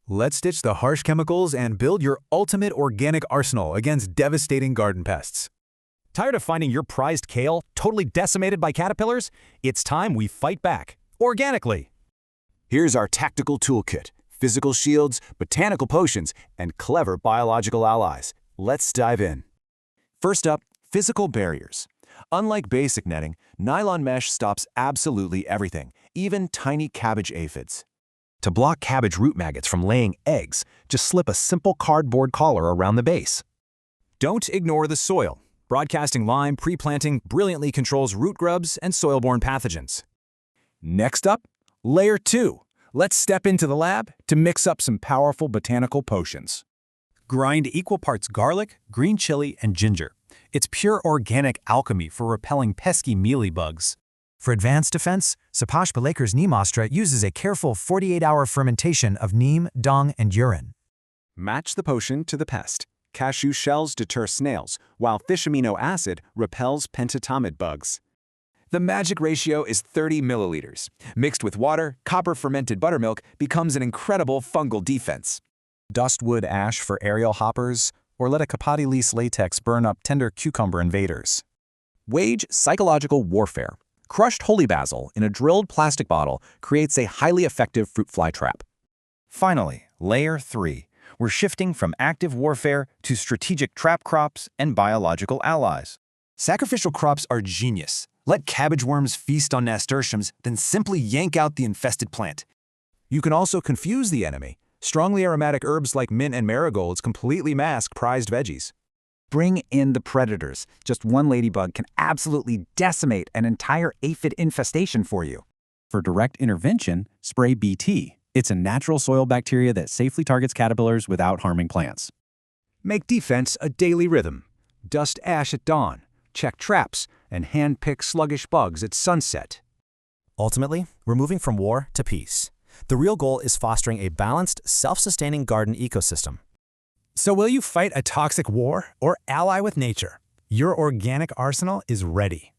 Let's ditch the harsh chemicals and build your ultimate organic arsenal against devastating garden pests. Tired of finding your prized kale totally decimated by caterpillars? It's time we fight back, organically. Here's our tactical toolkit: physical shields, botanical potions, and clever biological allies. Let's dive in. First up, physical barriers. Unlike basic netting, nylon mesh stops absolutely everything, even tiny cabbage aphids. To block cabbage root maggots from laying eggs, just slip a simple cardboard collar around the base. Don't ignore the soil. Broadcasting lime pre-planting brilliantly controls root grubs and soil-borne pathogens. Next up, layer 2. Let's step into the lab to mix up some powerful botanical potions. Grind equal parts garlic, green chili, and ginger. It's pure organic alchemy for repelling pesky mealybugs. For advanced defense, Sapash Balaker's Neem Ostra uses a careful 48-hour fermentation of neem, dung, and urine. Match the potion to the pest. Cashew shells deter snails, while fish amino acid repels pentatomid bugs. The magic ratio is 30 milliliters. Mixed with water, copper-fermented buttermilk becomes an incredible fungal defense. Dustwood ash for aerial hoppers, or let a Capote latex burn up tender cucumber invaders. Wage psychological warfare. Crushed holy basil in a drilled plastic bottle creates a highly effective fruit fly trap. Finally, layer 3. We're shifting from active warfare to strategic trap crops and biological allies. Sacrificial crops are genius. Let cabbage worms feast on nasturtiums, then simply yank out the infested plant. You can also confuse the enemy. Strongly aromatic herbs like mint and marigolds completely mask prized veggies. Bring in the predators. Just one ladybug can absolutely decimate an entire aphid infestation for you. For direct intervention, spray BT. It's a natural soil bacteria that safely targets caterpillars without harming plants. Make defense a daily rhythm. Dust ash at dawn, check traps, and hand-pick sluggish bugs at sunset. Ultimately, we're moving from war to peace. The real goal is fostering a balanced, self-sustaining garden ecosystem. So will you fight a toxic war or ally with nature? Your organic arsenal is ready.